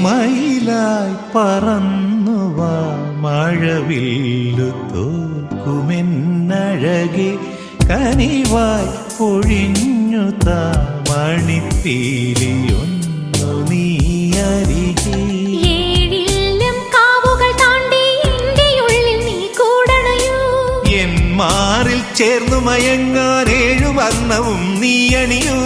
മയിലായി പറന്നുവാ മഴവില്ലു തോൽക്കുമെന്നഴകെ കനിവായി പൊഴിഞ്ഞു താമണിപ്പീലിയൊന്നു നീ അരികെ എൻ മാറിൽ ചേർന്നു മയങ്ങാൻ 7 വർണ്ണവും നീ അണിയൂ